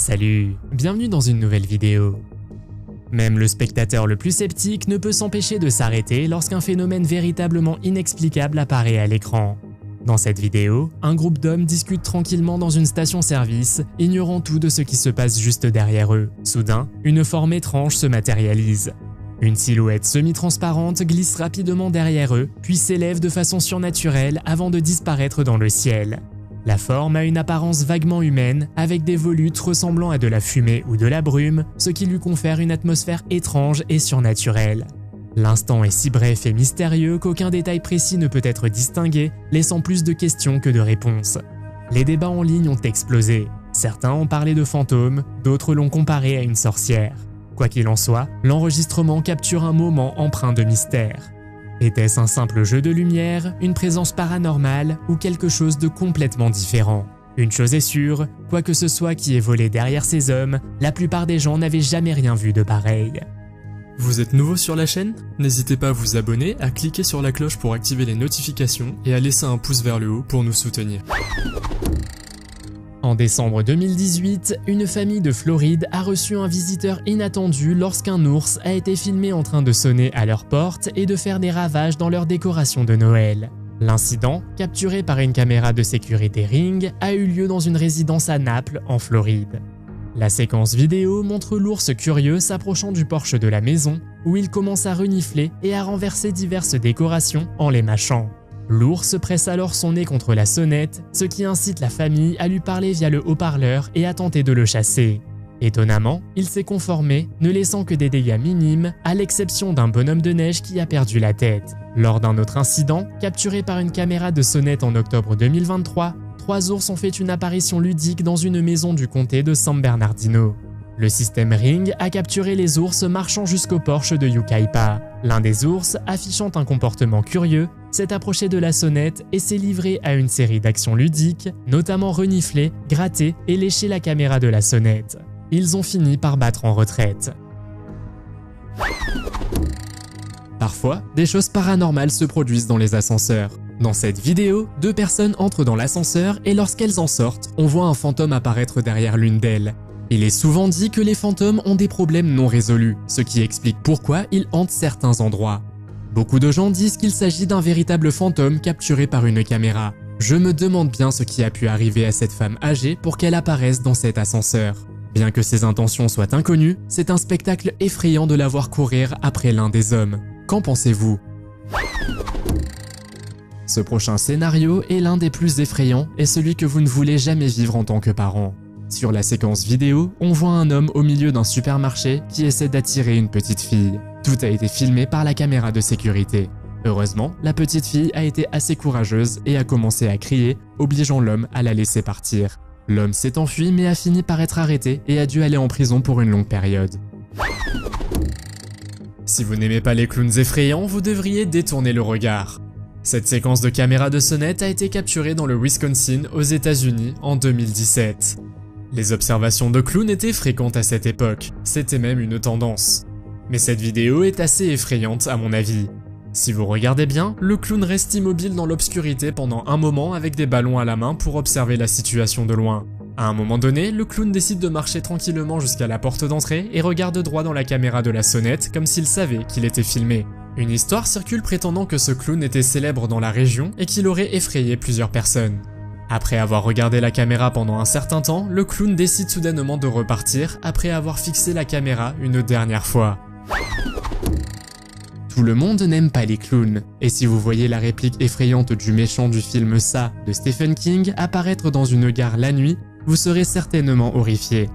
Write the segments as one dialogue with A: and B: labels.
A: Salut, bienvenue dans une nouvelle vidéo. Même le spectateur le plus sceptique ne peut s'empêcher de s'arrêter lorsqu'un phénomène véritablement inexplicable apparaît à l'écran. Dans cette vidéo, un groupe d'hommes discute tranquillement dans une station-service, ignorant tout de ce qui se passe juste derrière eux. Soudain, une forme étrange se matérialise. Une silhouette semi-transparente glisse rapidement derrière eux, puis s'élève de façon surnaturelle avant de disparaître dans le ciel. La forme a une apparence vaguement humaine, avec des volutes ressemblant à de la fumée ou de la brume, ce qui lui confère une atmosphère étrange et surnaturelle. L'instant est si bref et mystérieux qu'aucun détail précis ne peut être distingué, laissant plus de questions que de réponses. Les débats en ligne ont explosé. Certains ont parlé de fantômes, d'autres l'ont comparé à une sorcière. Quoi qu'il en soit, l'enregistrement capture un moment empreint de mystère. Était-ce un simple jeu de lumière, une présence paranormale ou quelque chose de complètement différent? Une chose est sûre, quoi que ce soit qui ait volé derrière ces hommes, la plupart des gens n'avaient jamais rien vu de pareil.
B: Vous êtes nouveau sur la chaîne? N'hésitez pas à vous abonner, à cliquer sur la cloche pour activer les notifications et à laisser un pouce vers le haut pour nous soutenir.
A: En décembre 2018, une famille de Floride a reçu un visiteur inattendu lorsqu'un ours a été filmé en train de sonner à leur porte et de faire des ravages dans leur décoration de Noël. L'incident, capturé par une caméra de sécurité Ring, a eu lieu dans une résidence à Naples, en Floride. La séquence vidéo montre l'ours curieux s'approchant du porche de la maison, où il commence à renifler et à renverser diverses décorations en les mâchant. L'ours presse alors son nez contre la sonnette, ce qui incite la famille à lui parler via le haut-parleur et à tenter de le chasser. Étonnamment, il s'est conformé, ne laissant que des dégâts minimes, à l'exception d'un bonhomme de neige qui a perdu la tête. Lors d'un autre incident, capturé par une caméra de sonnette en octobre 2023, 3 ours ont fait une apparition ludique dans une maison du comté de San Bernardino. Le système Ring a capturé les ours marchant jusqu'au porche de Yucaipa. L'un des ours, affichant un comportement curieux, s'est approché de la sonnette et s'est livré à une série d'actions ludiques, notamment renifler, gratter et lécher la caméra de la sonnette. Ils ont fini par battre en retraite. Parfois, des choses paranormales se produisent dans les ascenseurs. Dans cette vidéo, 2 personnes entrent dans l'ascenseur et lorsqu'elles en sortent, on voit un fantôme apparaître derrière l'une d'elles. Il est souvent dit que les fantômes ont des problèmes non résolus, ce qui explique pourquoi ils hantent certains endroits. Beaucoup de gens disent qu'il s'agit d'un véritable fantôme capturé par une caméra. Je me demande bien ce qui a pu arriver à cette femme âgée pour qu'elle apparaisse dans cet ascenseur. Bien que ses intentions soient inconnues, c'est un spectacle effrayant de la voir courir après l'un des hommes. Qu'en pensez-vous ? Ce prochain scénario est l'un des plus effrayants et celui que vous ne voulez jamais vivre en tant que parent. Sur la séquence vidéo, on voit un homme au milieu d'un supermarché qui essaie d'attirer une petite fille. Tout a été filmé par la caméra de sécurité. Heureusement, la petite fille a été assez courageuse et a commencé à crier, obligeant l'homme à la laisser partir. L'homme s'est enfui mais a fini par être arrêté et a dû aller en prison pour une longue période. Si vous n'aimez pas les clowns effrayants, vous devriez détourner le regard. Cette séquence de caméra de sonnette a été capturée dans le Wisconsin, aux États-Unis, en 2017. Les observations de clowns étaient fréquentes à cette époque, c'était même une tendance. Mais cette vidéo est assez effrayante à mon avis. Si vous regardez bien, le clown reste immobile dans l'obscurité pendant un moment avec des ballons à la main pour observer la situation de loin. À un moment donné, le clown décide de marcher tranquillement jusqu'à la porte d'entrée et regarde droit dans la caméra de la sonnette comme s'il savait qu'il était filmé. Une histoire circule prétendant que ce clown était célèbre dans la région et qu'il aurait effrayé plusieurs personnes. Après avoir regardé la caméra pendant un certain temps, le clown décide soudainement de repartir après avoir fixé la caméra une dernière fois. Tout le monde n'aime pas les clowns, et si vous voyez la réplique effrayante du méchant du film Ça de Stephen King apparaître dans une gare la nuit, vous serez certainement horrifié.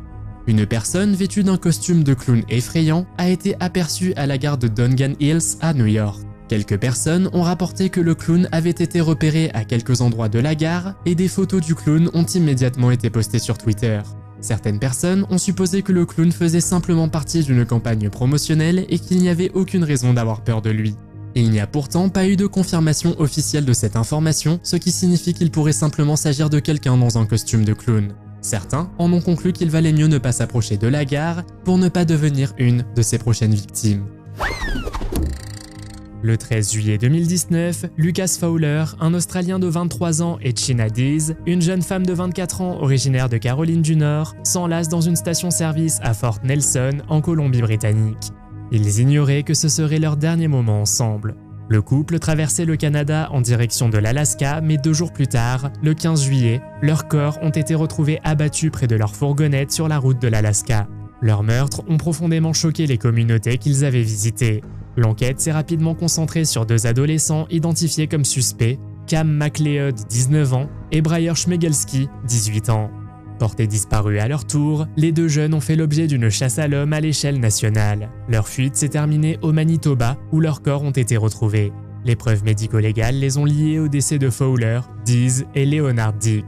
A: Une personne vêtue d'un costume de clown effrayant a été aperçue à la gare de Dongan Hills à New York. Quelques personnes ont rapporté que le clown avait été repéré à quelques endroits de la gare et des photos du clown ont immédiatement été postées sur Twitter. Certaines personnes ont supposé que le clown faisait simplement partie d'une campagne promotionnelle et qu'il n'y avait aucune raison d'avoir peur de lui. Et il n'y a pourtant pas eu de confirmation officielle de cette information, ce qui signifie qu'il pourrait simplement s'agir de quelqu'un dans un costume de clown. Certains en ont conclu qu'il valait mieux ne pas s'approcher de la gare pour ne pas devenir une de ses prochaines victimes. Le 13 juillet 2019, Lucas Fowler, un Australien de 23 ans, et China Dees, une jeune femme de 24 ans originaire de Caroline du Nord, s'enlacent dans une station-service à Fort Nelson, en Colombie-Britannique. Ils ignoraient que ce serait leur dernier moment ensemble. Le couple traversait le Canada en direction de l'Alaska, mais 2 jours plus tard, le 15 juillet, leurs corps ont été retrouvés abattus près de leur fourgonnette sur la route de l'Alaska. Leurs meurtres ont profondément choqué les communautés qu'ils avaient visitées. L'enquête s'est rapidement concentrée sur 2 adolescents identifiés comme suspects, Cam McLeod, 19 ans, et Briar Schmegelski, 18 ans. Portés disparus à leur tour, les 2 jeunes ont fait l'objet d'une chasse à l'homme à l'échelle nationale. Leur fuite s'est terminée au Manitoba, où leurs corps ont été retrouvés. Les preuves médico-légales les ont liés au décès de Fowler, Dees et Leonard Dick.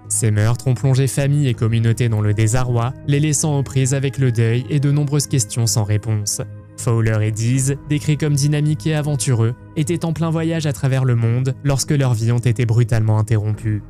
A: Ces meurtres ont plongé famille et communauté dans le désarroi, les laissant aux prises avec le deuil et de nombreuses questions sans réponse. Fowler et Dees, décrits comme dynamiques et aventureux, étaient en plein voyage à travers le monde lorsque leurs vies ont été brutalement interrompues.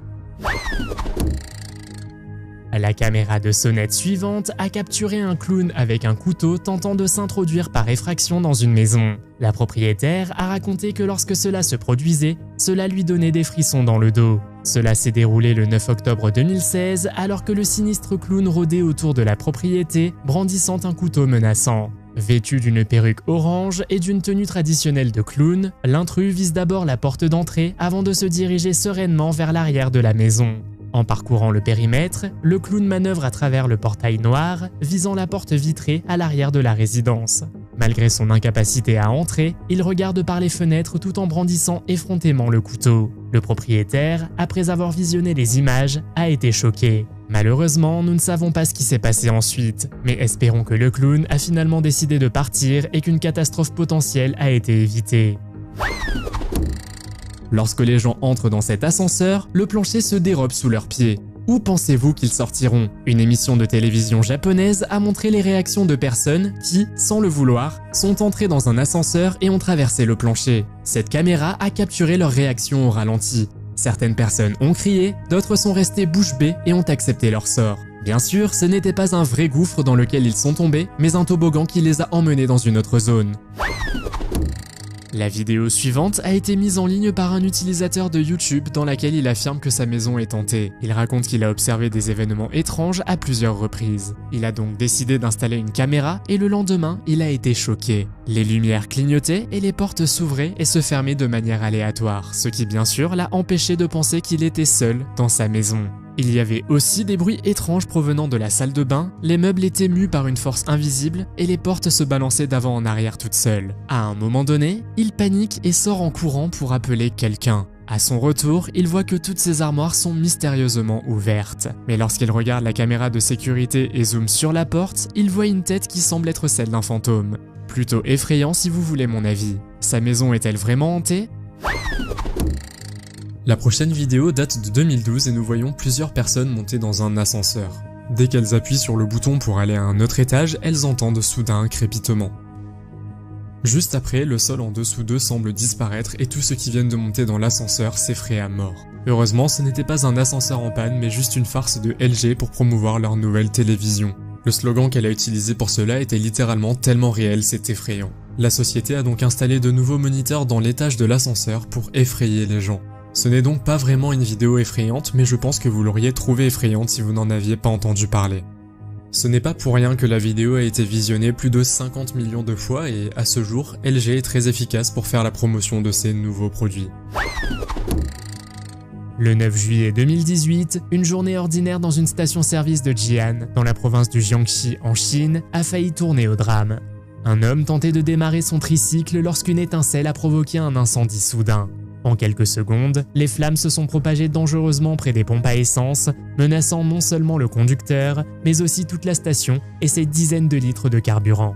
A: La caméra de sonnette suivante a capturé un clown avec un couteau tentant de s'introduire par effraction dans une maison. La propriétaire a raconté que lorsque cela se produisait, cela lui donnait des frissons dans le dos. Cela s'est déroulé le 9 octobre 2016 alors que le sinistre clown rôdait autour de la propriété, brandissant un couteau menaçant. Vêtu d'une perruque orange et d'une tenue traditionnelle de clown, l'intrus vise d'abord la porte d'entrée avant de se diriger sereinement vers l'arrière de la maison. En parcourant le périmètre, le clown manœuvre à travers le portail noir, visant la porte vitrée à l'arrière de la résidence. Malgré son incapacité à entrer, il regarde par les fenêtres tout en brandissant effrontément le couteau. Le propriétaire, après avoir visionné les images, a été choqué. Malheureusement, nous ne savons pas ce qui s'est passé ensuite, mais espérons que le clown a finalement décidé de partir et qu'une catastrophe potentielle a été évitée. Lorsque les gens entrent dans cet ascenseur, le plancher se dérobe sous leurs pieds. Où pensez-vous qu'ils sortiront? Une émission de télévision japonaise a montré les réactions de personnes qui, sans le vouloir, sont entrées dans un ascenseur et ont traversé le plancher. Cette caméra a capturé leurs réactions au ralenti. Certaines personnes ont crié, d'autres sont restées bouche bée et ont accepté leur sort. Bien sûr, ce n'était pas un vrai gouffre dans lequel ils sont tombés, mais un toboggan qui les a emmenés dans une autre zone. La vidéo suivante a été mise en ligne par un utilisateur de YouTube dans laquelle il affirme que sa maison est hantée. Il raconte qu'il a observé des événements étranges à plusieurs reprises. Il a donc décidé d'installer une caméra et le lendemain, il a été choqué. Les lumières clignotaient et les portes s'ouvraient et se fermaient de manière aléatoire, ce qui bien sûr l'a empêché de penser qu'il était seul dans sa maison. Il y avait aussi des bruits étranges provenant de la salle de bain, les meubles étaient mus par une force invisible et les portes se balançaient d'avant en arrière toutes seules. À un moment donné, il panique et sort en courant pour appeler quelqu'un. À son retour, il voit que toutes ses armoires sont mystérieusement ouvertes. Mais lorsqu'il regarde la caméra de sécurité et zoome sur la porte, il voit une tête qui semble être celle d'un fantôme. Plutôt effrayant si vous voulez mon avis. Sa maison est-elle vraiment hantée ?
B: La prochaine vidéo date de 2012 et nous voyons plusieurs personnes monter dans un ascenseur. Dès qu'elles appuient sur le bouton pour aller à un autre étage, elles entendent soudain un crépitement. Juste après, le sol en dessous d'eux semble disparaître et tous ceux qui viennent de monter dans l'ascenseur s'effraient à mort. Heureusement, ce n'était pas un ascenseur en panne mais juste une farce de LG pour promouvoir leur nouvelle télévision. Le slogan qu'elle a utilisé pour cela était littéralement tellement réel, c'est effrayant. La société a donc installé de nouveaux moniteurs dans l'étage de l'ascenseur pour effrayer les gens. Ce n'est donc pas vraiment une vidéo effrayante, mais je pense que vous l'auriez trouvée effrayante si vous n'en aviez pas entendu parler. Ce n'est pas pour rien que la vidéo a été visionnée plus de 50 millions de fois et à ce jour, LG est très efficace pour faire la promotion de ses nouveaux produits.
A: Le 9 juillet 2018, une journée ordinaire dans une station-service de Jian, dans la province du Jiangxi en Chine, a failli tourner au drame. Un homme tentait de démarrer son tricycle lorsqu'une étincelle a provoqué un incendie soudain. En quelques secondes, les flammes se sont propagées dangereusement près des pompes à essence, menaçant non seulement le conducteur, mais aussi toute la station et ses dizaines de litres de carburant.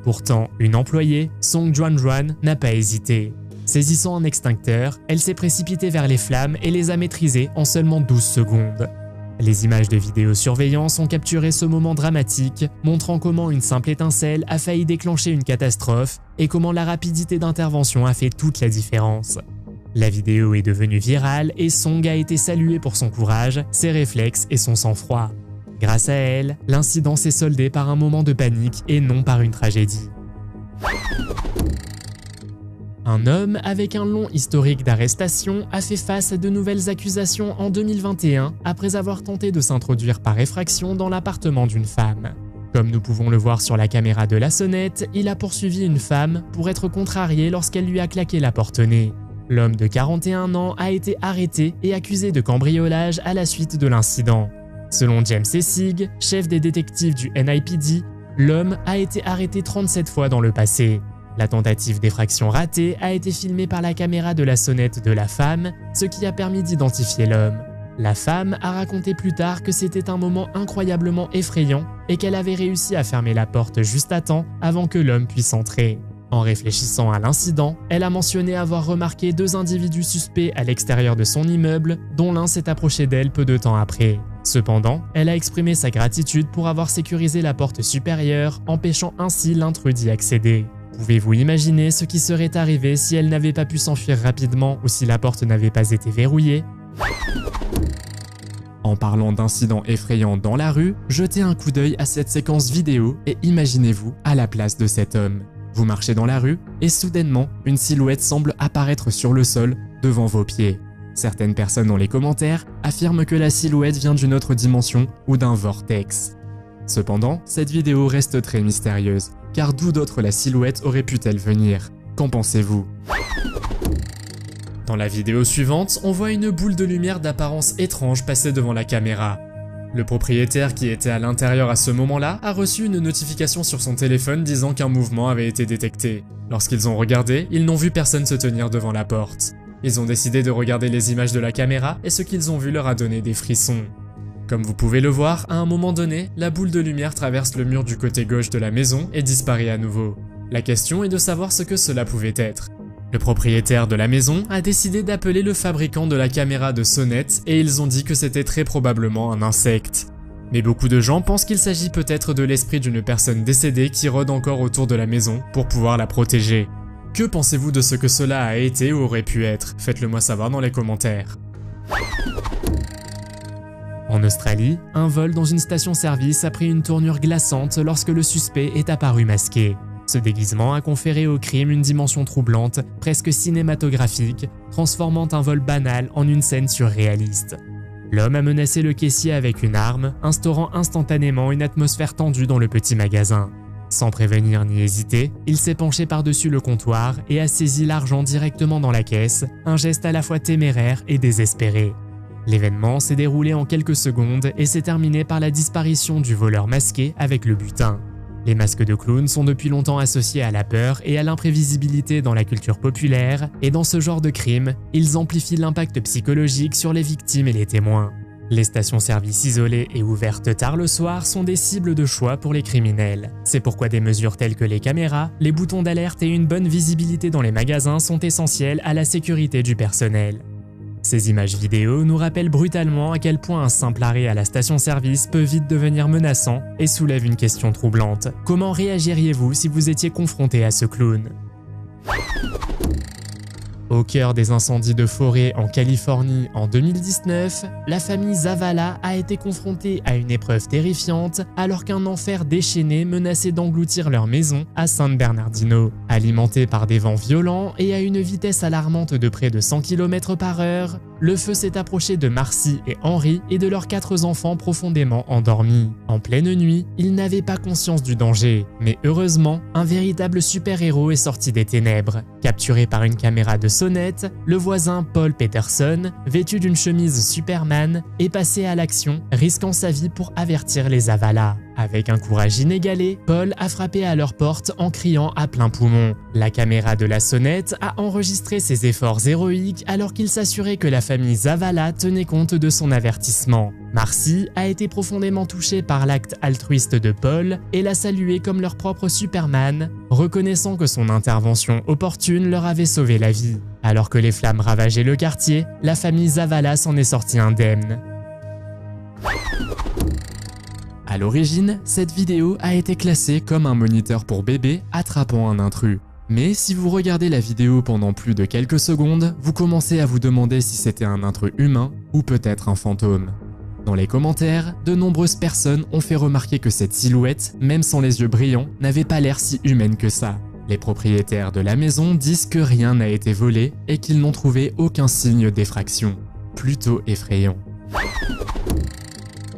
A: Pourtant, une employée, Song Juan, n'a pas hésité. Saisissant un extincteur, elle s'est précipitée vers les flammes et les a maîtrisées en seulement 12 secondes. Les images de vidéosurveillance ont capturé ce moment dramatique, montrant comment une simple étincelle a failli déclencher une catastrophe et comment la rapidité d'intervention a fait toute la différence. La vidéo est devenue virale et Song a été saluée pour son courage, ses réflexes et son sang-froid. Grâce à elle, l'incident s'est soldé par un moment de panique et non par une tragédie. Un homme avec un long historique d'arrestation a fait face à de nouvelles accusations en 2021 après avoir tenté de s'introduire par effraction dans l'appartement d'une femme. Comme nous pouvons le voir sur la caméra de la sonnette, il a poursuivi une femme pour être contrarié lorsqu'elle lui a claqué la porte au nez. L'homme de 41 ans a été arrêté et accusé de cambriolage à la suite de l'incident. Selon James Essig, chef des détectives du NYPD, l'homme a été arrêté 37 fois dans le passé. La tentative d'effraction ratée a été filmée par la caméra de la sonnette de la femme, ce qui a permis d'identifier l'homme. La femme a raconté plus tard que c'était un moment incroyablement effrayant et qu'elle avait réussi à fermer la porte juste à temps avant que l'homme puisse entrer. En réfléchissant à l'incident, elle a mentionné avoir remarqué 2 individus suspects à l'extérieur de son immeuble, dont l'un s'est approché d'elle peu de temps après. Cependant, elle a exprimé sa gratitude pour avoir sécurisé la porte supérieure, empêchant ainsi l'intrus d'y accéder. Pouvez-vous imaginer ce qui serait arrivé si elle n'avait pas pu s'enfuir rapidement ou si la porte n'avait pas été verrouillée? En parlant d'incidents effrayants dans la rue, jetez un coup d'œil à cette séquence vidéo et imaginez-vous à la place de cet homme. Vous marchez dans la rue et soudainement, une silhouette semble apparaître sur le sol devant vos pieds. Certaines personnes dans les commentaires affirment que la silhouette vient d'une autre dimension ou d'un vortex. Cependant, cette vidéo reste très mystérieuse, car d'où d'autre la silhouette aurait pu-t-elle venir? Qu'en pensez-vous? Dans la vidéo suivante, on voit une boule de lumière d'apparence étrange passer devant la caméra. Le propriétaire qui était à l'intérieur à ce moment-là a reçu une notification sur son téléphone disant qu'un mouvement avait été détecté. Lorsqu'ils ont regardé, ils n'ont vu personne se tenir devant la porte. Ils ont décidé de regarder les images de la caméra et ce qu'ils ont vu leur a donné des frissons. Comme vous pouvez le voir, à un moment donné, la boule de lumière traverse le mur du côté gauche de la maison et disparaît à nouveau. La question est de savoir ce que cela pouvait être. Le propriétaire de la maison a décidé d'appeler le fabricant de la caméra de sonnette et ils ont dit que c'était très probablement un insecte. Mais beaucoup de gens pensent qu'il s'agit peut-être de l'esprit d'une personne décédée qui rôde encore autour de la maison pour pouvoir la protéger. Que pensez-vous de ce que cela a été ou aurait pu être? Faites-le moi savoir dans les commentaires. En Australie, un vol dans une station-service a pris une tournure glaçante lorsque le suspect est apparu masqué. Ce déguisement a conféré au crime une dimension troublante, presque cinématographique, transformant un vol banal en une scène surréaliste. L'homme a menacé le caissier avec une arme, instaurant instantanément une atmosphère tendue dans le petit magasin. Sans prévenir ni hésiter, il s'est penché par-dessus le comptoir et a saisi l'argent directement dans la caisse, un geste à la fois téméraire et désespéré. L'événement s'est déroulé en quelques secondes et s'est terminé par la disparition du voleur masqué avec le butin. Les masques de clown sont depuis longtemps associés à la peur et à l'imprévisibilité dans la culture populaire, et dans ce genre de crime, ils amplifient l'impact psychologique sur les victimes et les témoins. Les stations-service isolées et ouvertes tard le soir sont des cibles de choix pour les criminels. C'est pourquoi des mesures telles que les caméras, les boutons d'alerte et une bonne visibilité dans les magasins sont essentielles à la sécurité du personnel. Ces images vidéo nous rappellent brutalement à quel point un simple arrêt à la station-service peut vite devenir menaçant et soulève une question troublante. Comment réagiriez-vous si vous étiez confronté à ce clown ? Au cœur des incendies de forêt en Californie en 2019, la famille Zavala a été confrontée à une épreuve terrifiante alors qu'un enfer déchaîné menaçait d'engloutir leur maison à San Bernardino. Alimenté par des vents violents et à une vitesse alarmante de près de 100 km/h, le feu s'est approché de Marcy et Henry et de leurs 4 enfants profondément endormis. En pleine nuit, ils n'avaient pas conscience du danger, mais heureusement, un véritable super-héros est sorti des ténèbres. Capturé par une caméra de sonnette, le voisin Paul Peterson, vêtu d'une chemise Superman, est passé à l'action, risquant sa vie pour avertir les Zavala. Avec un courage inégalé, Paul a frappé à leur porte en criant à plein poumon. La caméra de la sonnette a enregistré ses efforts héroïques alors qu'il s'assurait que la famille Zavala tenait compte de son avertissement. Marcy a été profondément touchée par l'acte altruiste de Paul et l'a salué comme leur propre Superman, reconnaissant que son intervention opportune leur avait sauvé la vie. Alors que les flammes ravageaient le quartier, la famille Zavala s'en est sortie indemne. À l'origine, cette vidéo a été classée comme un moniteur pour bébé attrapant un intrus. Mais si vous regardez la vidéo pendant plus de quelques secondes, vous commencez à vous demander si c'était un intrus humain ou peut-être un fantôme. Dans les commentaires, de nombreuses personnes ont fait remarquer que cette silhouette, même sans les yeux brillants, n'avait pas l'air si humaine que ça. Les propriétaires de la maison disent que rien n'a été volé et qu'ils n'ont trouvé aucun signe d'effraction. Plutôt effrayant.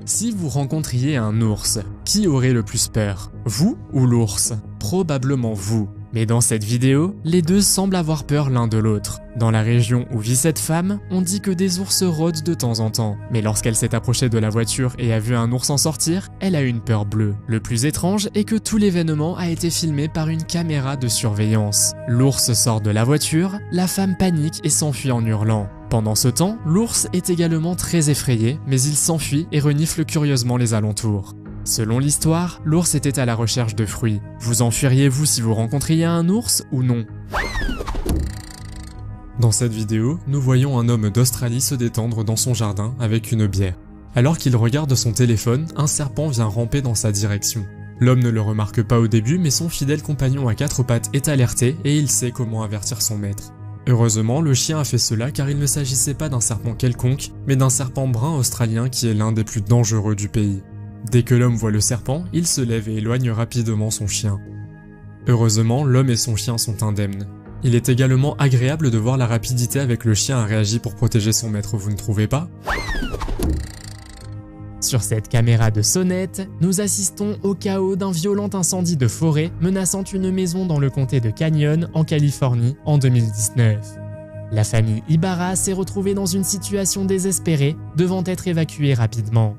A: Si vous rencontriez un ours, qui aurait le plus peur, vous ou l'ours? Probablement vous. Mais dans cette vidéo, les deux semblent avoir peur l'un de l'autre. Dans la région où vit cette femme, on dit que des ours rôdent de temps en temps. Mais lorsqu'elle s'est approchée de la voiture et a vu un ours en sortir, elle a une peur bleue. Le plus étrange est que tout l'événement a été filmé par une caméra de surveillance. L'ours sort de la voiture, la femme panique et s'enfuit en hurlant. Pendant ce temps, l'ours est également très effrayé, mais il s'enfuit et renifle curieusement les alentours. Selon l'histoire, l'ours était à la recherche de fruits. Vous enfuiriez-vous si vous rencontriez un ours ou non?
B: Dans cette vidéo, nous voyons un homme d'Australie se détendre dans son jardin avec une bière. Alors qu'il regarde son téléphone, un serpent vient ramper dans sa direction. L'homme ne le remarque pas au début, mais son fidèle compagnon à quatre pattes est alerté et il sait comment avertir son maître. Heureusement, le chien a fait cela car il ne s'agissait pas d'un serpent quelconque, mais d'un serpent brun australien qui est l'un des plus dangereux du pays. Dès que l'homme voit le serpent, il se lève et éloigne rapidement son chien. Heureusement, l'homme et son chien sont indemnes. Il est également agréable de voir la rapidité avec le chien a réagi pour protéger son maître, vous ne trouvez pas?
A: Sur cette caméra de sonnette, nous assistons au chaos d'un violent incendie de forêt menaçant une maison dans le comté de Canyon, en Californie, en 2019. La famille Ibarra s'est retrouvée dans une situation désespérée, devant être évacuée rapidement.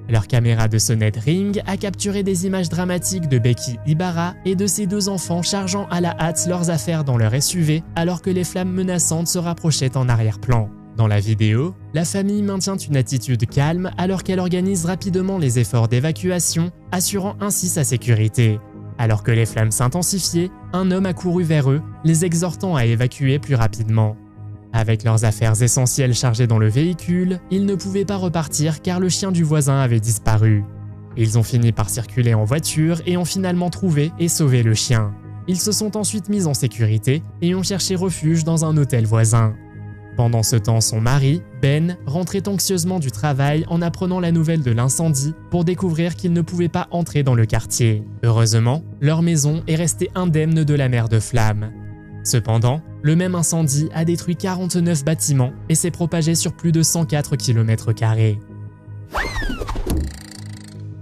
A: Leur caméra de sonnette Ring a capturé des images dramatiques de Becky Ibarra et de ses deux enfants chargeant à la hâte leurs affaires dans leur SUV alors que les flammes menaçantes se rapprochaient en arrière-plan. Dans la vidéo, la famille maintient une attitude calme alors qu'elle organise rapidement les efforts d'évacuation, assurant ainsi sa sécurité. Alors que les flammes s'intensifiaient, un homme a couru vers eux, les exhortant à évacuer plus rapidement. Avec leurs affaires essentielles chargées dans le véhicule, ils ne pouvaient pas repartir car le chien du voisin avait disparu. Ils ont fini par circuler en voiture et ont finalement trouvé et sauvé le chien. Ils se sont ensuite mis en sécurité et ont cherché refuge dans un hôtel voisin. Pendant ce temps, son mari, Ben, rentrait anxieusement du travail en apprenant la nouvelle de l'incendie pour découvrir qu'il ne pouvait pas entrer dans le quartier. Heureusement, leur maison est restée indemne de la mer de flammes. Cependant, le même incendie a détruit 49 bâtiments et s'est propagé sur plus de 104 km².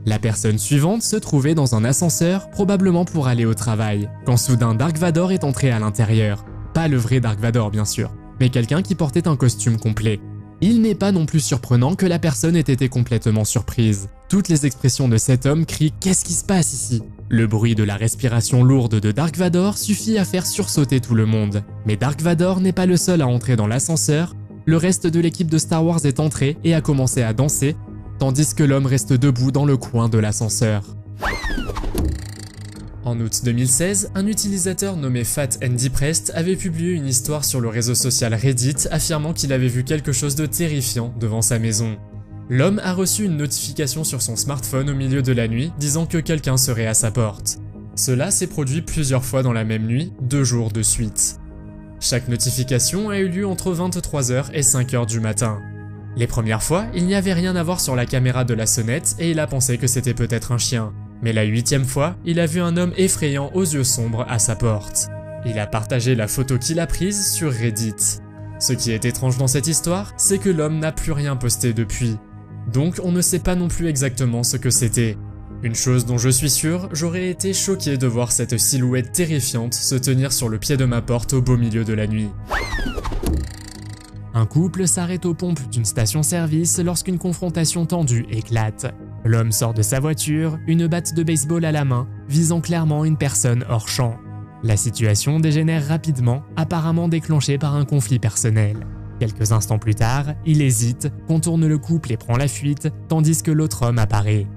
A: La personne suivante se trouvait dans un ascenseur, probablement pour aller au travail, quand soudain Dark Vador est entré à l'intérieur. Pas le vrai Dark Vador bien sûr, mais quelqu'un qui portait un costume complet. Il n'est pas non plus surprenant que la personne ait été complètement surprise. Toutes les expressions de cet homme crient « Qu'est-ce qui se passe ici ?» Le bruit de la respiration lourde de Dark Vador suffit à faire sursauter tout le monde. Mais Dark Vador n'est pas le seul à entrer dans l'ascenseur, le reste de l'équipe de Star Wars est entré et a commencé à danser, tandis que l'homme reste debout dans le coin de l'ascenseur.
B: En août 2016, un utilisateur nommé Fat Andy Prest avait publié une histoire sur le réseau social Reddit affirmant qu'il avait vu quelque chose de terrifiant devant sa maison. L'homme a reçu une notification sur son smartphone au milieu de la nuit disant que quelqu'un serait à sa porte. Cela s'est produit plusieurs fois dans la même nuit, 2 jours de suite. Chaque notification a eu lieu entre 23h et 5h du matin. Les premières fois, il n'y avait rien à voir sur la caméra de la sonnette et il a pensé que c'était peut-être un chien. Mais la 8e fois, il a vu un homme effrayant aux yeux sombres à sa porte. Il a partagé la photo qu'il a prise sur Reddit. Ce qui est étrange dans cette histoire, c'est que l'homme n'a plus rien posté depuis. Donc on ne sait pas non plus exactement ce que c'était. Une chose dont je suis sûr, j'aurais été choqué de voir cette silhouette terrifiante se tenir sur le pied de ma porte au beau milieu de la nuit.
A: Un couple s'arrête aux pompes d'une station-service lorsqu'une confrontation tendue éclate. L'homme sort de sa voiture, une batte de baseball à la main, visant clairement une personne hors champ. La situation dégénère rapidement, apparemment déclenchée par un conflit personnel. Quelques instants plus tard, il hésite, contourne le couple et prend la fuite, tandis que l'autre homme apparaît.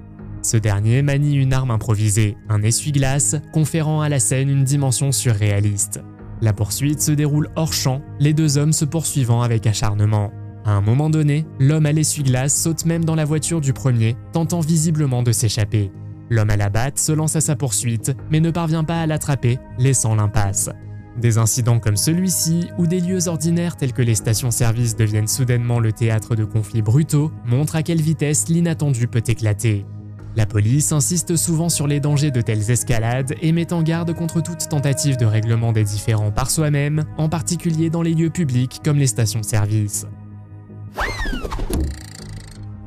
A: Ce dernier manie une arme improvisée, un essuie-glace, conférant à la scène une dimension surréaliste. La poursuite se déroule hors champ, les deux hommes se poursuivant avec acharnement. À un moment donné, l'homme à l'essuie-glace saute même dans la voiture du premier, tentant visiblement de s'échapper. L'homme à la batte se lance à sa poursuite, mais ne parvient pas à l'attraper, laissant l'impasse. Des incidents comme celui-ci, où des lieux ordinaires tels que les stations-service deviennent soudainement le théâtre de conflits brutaux, montrent à quelle vitesse l'inattendu peut éclater. La police insiste souvent sur les dangers de telles escalades et met en garde contre toute tentative de règlement des différends par soi-même, en particulier dans les lieux publics comme les stations-service.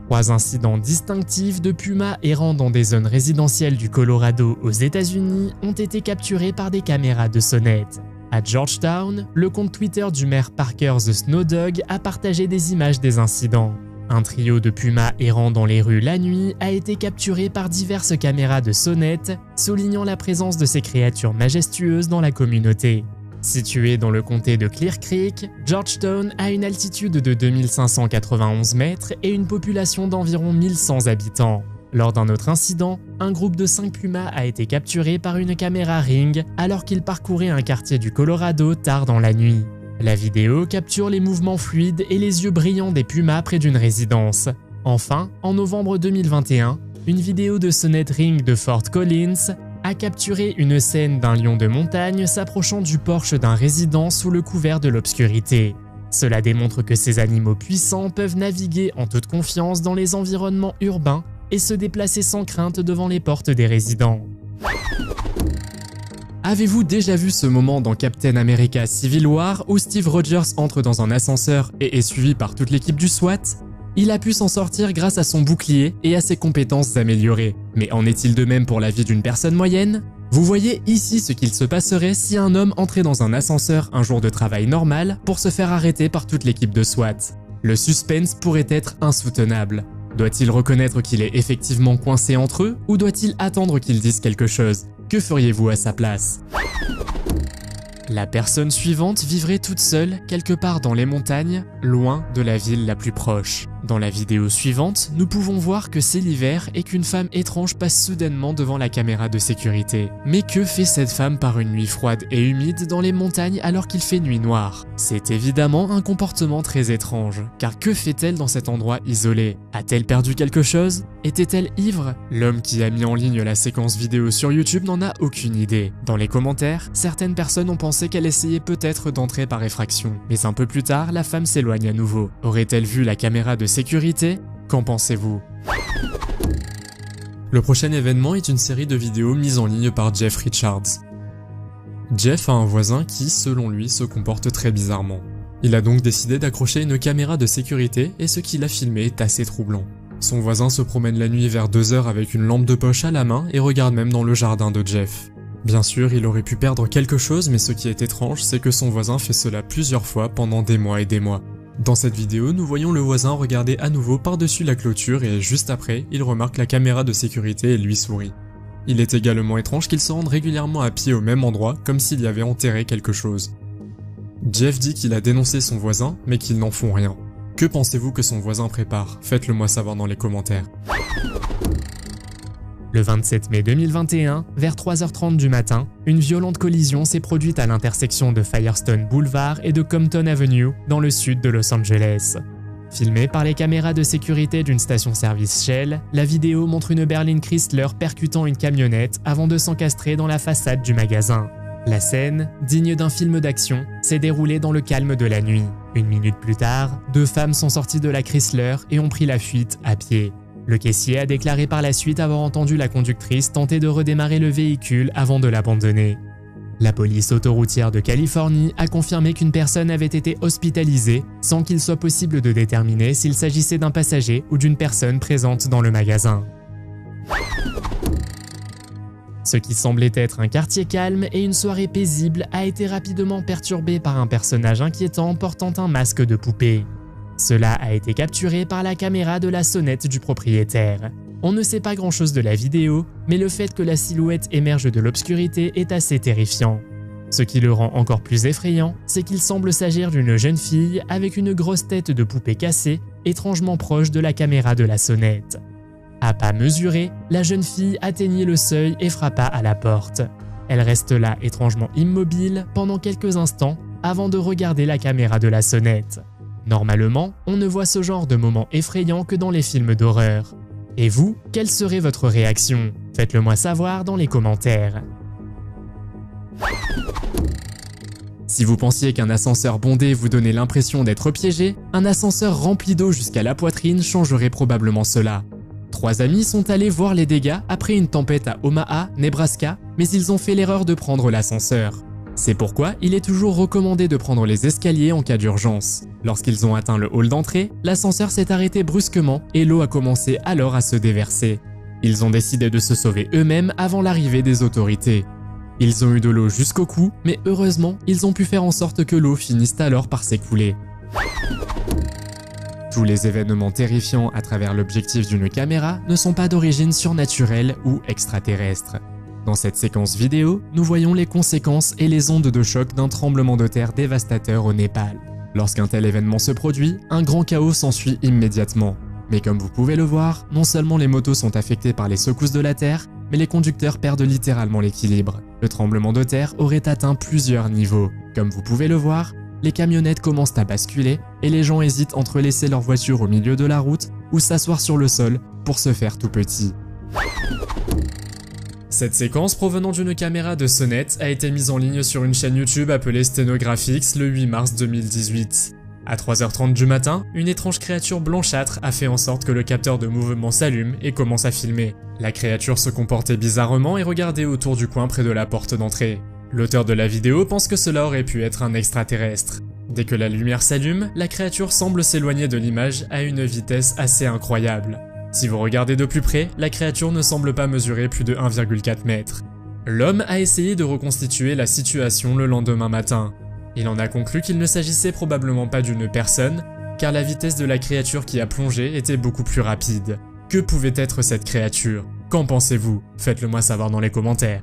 A: 3 incidents distinctifs de pumas errant dans des zones résidentielles du Colorado aux États-Unis ont été capturés par des caméras de sonnette. À Georgetown, le compte Twitter du maire Parker the Snow Dog a partagé des images des incidents. Un trio de pumas errant dans les rues la nuit a été capturé par diverses caméras de sonnette, soulignant la présence de ces créatures majestueuses dans la communauté. Situé dans le comté de Clear Creek, Georgetown a une altitude de 2591 mètres et une population d'environ 1100 habitants. Lors d'un autre incident, un groupe de 5 pumas a été capturé par une caméra Ring alors qu'il parcourait un quartier du Colorado tard dans la nuit. La vidéo capture les mouvements fluides et les yeux brillants des pumas près d'une résidence. Enfin, en novembre 2021, une vidéo de sonnette Ring de Fort Collins a capturé une scène d'un lion de montagne s'approchant du porche d'un résident sous le couvert de l'obscurité. Cela démontre que ces animaux puissants peuvent naviguer en toute confiance dans les environnements urbains et se déplacer sans crainte devant les portes des résidents. Avez-vous déjà vu ce moment dans Captain America Civil War où Steve Rogers entre dans un ascenseur et est suivi par toute l'équipe du SWAT? Il a pu s'en sortir grâce à son bouclier et à ses compétences améliorées. Mais en est-il de même pour la vie d'une personne moyenne? Vous voyez ici ce qu'il se passerait si un homme entrait dans un ascenseur un jour de travail normal pour se faire arrêter par toute l'équipe de SWAT. Le suspense pourrait être insoutenable. Doit-il reconnaître qu'il est effectivement coincé entre eux ou doit-il attendre qu'ils disent quelque chose? Que feriez-vous à sa place? La personne suivante vivrait toute seule quelque part dans les montagnes, loin de la ville la plus proche. Dans la vidéo suivante, nous pouvons voir que c'est l'hiver et qu'une femme étrange passe soudainement devant la caméra de sécurité. Mais que fait cette femme par une nuit froide et humide dans les montagnes alors qu'il fait nuit noire? C'est évidemment un comportement très étrange, car que fait-elle dans cet endroit isolé? A-t-elle perdu quelque chose? Était-elle ivre? L'homme qui a mis en ligne la séquence vidéo sur YouTube n'en a aucune idée. Dans les commentaires, certaines personnes ont pensé qu'elle essayait peut-être d'entrer par effraction. Mais un peu plus tard, la femme s'éloigne à nouveau. Aurait-elle vu la caméra de sécurité? Qu'en pensez-vous?
B: Le prochain événement est une série de vidéos mises en ligne par Jeff Richards. Jeff a un voisin qui, selon lui, se comporte très bizarrement. Il a donc décidé d'accrocher une caméra de sécurité et ce qu'il a filmé est assez troublant. Son voisin se promène la nuit vers 2 heures avec une lampe de poche à la main et regarde même dans le jardin de Jeff. Bien sûr, il aurait pu perdre quelque chose, mais ce qui est étrange, c'est que son voisin fait cela plusieurs fois pendant des mois et des mois. Dans cette vidéo, nous voyons le voisin regarder à nouveau par-dessus la clôture et juste après, il remarque la caméra de sécurité et lui sourit. Il est également étrange qu'il se rende régulièrement à pied au même endroit, comme s'il y avait enterré quelque chose. Jeff dit qu'il a dénoncé son voisin, mais qu'ils n'en font rien. Que pensez-vous que son voisin prépare? Faites-le moi savoir dans les commentaires.
A: Le 27 mai 2021, vers 3h30 du matin, une violente collision s'est produite à l'intersection de Firestone Boulevard et de Compton Avenue, dans le sud de Los Angeles. Filmée par les caméras de sécurité d'une station-service Shell, la vidéo montre une berline Chrysler percutant une camionnette avant de s'encastrer dans la façade du magasin. La scène, digne d'un film d'action, s'est déroulée dans le calme de la nuit. Une minute plus tard, 2 femmes sont sorties de la Chrysler et ont pris la fuite à pied. Le caissier a déclaré par la suite avoir entendu la conductrice tenter de redémarrer le véhicule avant de l'abandonner. La police autoroutière de Californie a confirmé qu'une personne avait été hospitalisée sans qu'il soit possible de déterminer s'il s'agissait d'un passager ou d'une personne présente dans le magasin. Ce qui semblait être un quartier calme et une soirée paisible a été rapidement perturbé par un personnage inquiétant portant un masque de poupée. Cela a été capturé par la caméra de la sonnette du propriétaire. On ne sait pas grand-chose de la vidéo, mais le fait que la silhouette émerge de l'obscurité est assez terrifiant. Ce qui le rend encore plus effrayant, c'est qu'il semble s'agir d'une jeune fille avec une grosse tête de poupée cassée, étrangement proche de la caméra de la sonnette. À pas mesuré, la jeune fille atteignit le seuil et frappa à la porte. Elle reste là étrangement immobile pendant quelques instants avant de regarder la caméra de la sonnette. Normalement, on ne voit ce genre de moment effrayant que dans les films d'horreur. Et vous, quelle serait votre réaction? Faites-le moi savoir dans les commentaires. Si vous pensiez qu'un ascenseur bondé vous donnait l'impression d'être piégé, un ascenseur rempli d'eau jusqu'à la poitrine changerait probablement cela. 3 amis sont allés voir les dégâts après une tempête à Omaha, Nebraska, mais ils ont fait l'erreur de prendre l'ascenseur. C'est pourquoi il est toujours recommandé de prendre les escaliers en cas d'urgence. Lorsqu'ils ont atteint le hall d'entrée, l'ascenseur s'est arrêté brusquement et l'eau a commencé alors à se déverser. Ils ont décidé de se sauver eux-mêmes avant l'arrivée des autorités. Ils ont eu de l'eau jusqu'au cou, mais heureusement, ils ont pu faire en sorte que l'eau finisse alors par s'écouler. Tous les événements terrifiants à travers l'objectif d'une caméra ne sont pas d'origine surnaturelle ou extraterrestre. Dans cette séquence vidéo, nous voyons les conséquences et les ondes de choc d'un tremblement de terre dévastateur au Népal. Lorsqu'un tel événement se produit, un grand chaos s'ensuit immédiatement. Mais comme vous pouvez le voir, non seulement les motos sont affectées par les secousses de la terre, mais les conducteurs perdent littéralement l'équilibre. Le tremblement de terre aurait atteint plusieurs niveaux. Comme vous pouvez le voir, les camionnettes commencent à basculer et les gens hésitent entre laisser leur voiture au milieu de la route ou s'asseoir sur le sol pour se faire tout petit. Cette séquence provenant d'une caméra de sonnette a été mise en ligne sur une chaîne YouTube appelée Stenographics le 8 mars 2018. À 3h30 du matin, une étrange créature blanchâtre a fait en sorte que le capteur de mouvement s'allume et commence à filmer. La créature se comportait bizarrement et regardait autour du coin près de la porte d'entrée. L'auteur de la vidéo pense que cela aurait pu être un extraterrestre. Dès que la lumière s'allume, la créature semble s'éloigner de l'image à une vitesse assez incroyable. Si vous regardez de plus près, la créature ne semble pas mesurer plus de 1,4 mètres. L'homme a essayé de reconstituer la situation le lendemain matin. Il en a conclu qu'il ne s'agissait probablement pas d'une personne, car la vitesse de la créature qui a plongé était beaucoup plus rapide. Que pouvait être cette créature? Qu'en pensez-vous? Faites-le moi savoir dans les commentaires.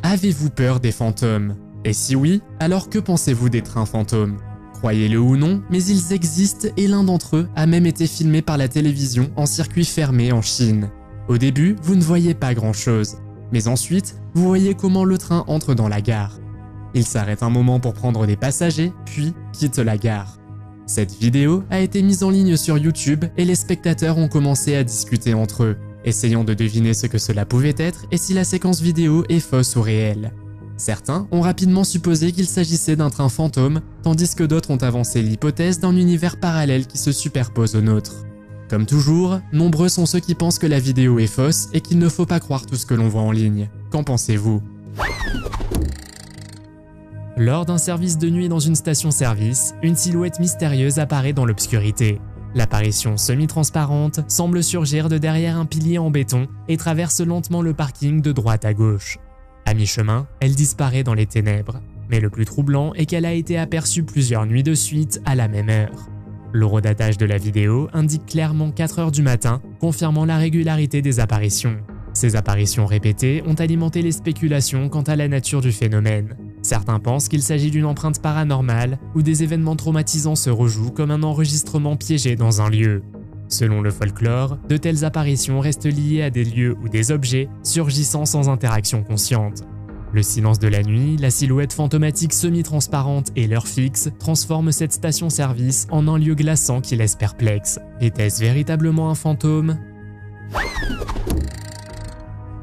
A: Avez-vous peur des fantômes? Et si oui, alors que pensez-vous des trains fantômes? Croyez-le ou non, mais ils existent et l'un d'entre eux a même été filmé par la télévision en circuit fermé en Chine. Au début, vous ne voyez pas grand-chose, mais ensuite, vous voyez comment le train entre dans la gare. Il s'arrête un moment pour prendre des passagers, puis quitte la gare. Cette vidéo a été mise en ligne sur YouTube et les spectateurs ont commencé à discuter entre eux, essayant de deviner ce que cela pouvait être et si la séquence vidéo est fausse ou réelle. Certains ont rapidement supposé qu'il s'agissait d'un train fantôme, tandis que d'autres ont avancé l'hypothèse d'un univers parallèle qui se superpose au nôtre. Comme toujours, nombreux sont ceux qui pensent que la vidéo est fausse et qu'il ne faut pas croire tout ce que l'on voit en ligne. Qu'en pensez-vous? Lors d'un service de nuit dans une station-service, une silhouette mystérieuse apparaît dans l'obscurité. L'apparition semi-transparente semble surgir de derrière un pilier en béton et traverse lentement le parking de droite à gauche. À mi-chemin, elle disparaît dans les ténèbres, mais le plus troublant est qu'elle a été aperçue plusieurs nuits de suite à la même heure. L'horodatage de la vidéo indique clairement 4 heures du matin, confirmant la régularité des apparitions. Ces apparitions répétées ont alimenté les spéculations quant à la nature du phénomène. Certains pensent qu'il s'agit d'une empreinte paranormale ou des événements traumatisants se rejouent comme un enregistrement piégé dans un lieu. Selon le folklore, de telles apparitions restent liées à des lieux ou des objets surgissant sans interaction consciente. Le silence de la nuit, la silhouette fantomatique semi-transparente et l'heure fixe transforment cette station-service en un lieu glaçant qui laisse perplexe. Était-ce véritablement un fantôme?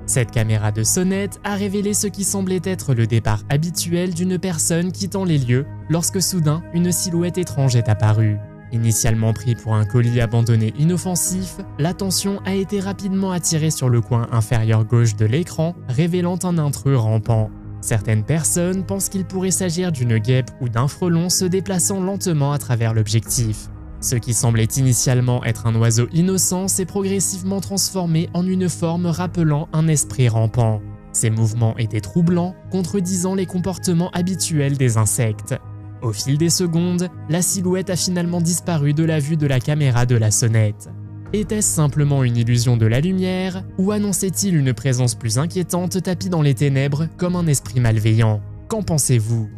A: Cette caméra de sonnette a révélé ce qui semblait être le départ habituel d'une personne quittant les lieux lorsque soudain une silhouette étrange est apparue. Initialement pris pour un colis abandonné inoffensif, l'attention a été rapidement attirée sur le coin inférieur gauche de l'écran, révélant un intrus rampant. Certaines personnes pensent qu'il pourrait s'agir d'une guêpe ou d'un frelon se déplaçant lentement à travers l'objectif. Ce qui semblait initialement être un oiseau innocent s'est progressivement transformé en une forme rappelant un esprit rampant. Ces mouvements étaient troublants, contredisant les comportements habituels des insectes. Au fil des secondes, la silhouette a finalement disparu de la vue de la caméra de la sonnette. Était-ce simplement une illusion de la lumière, ou annonçait-il une présence plus inquiétante tapie dans les ténèbres comme un esprit malveillant? Qu'en pensez-vous?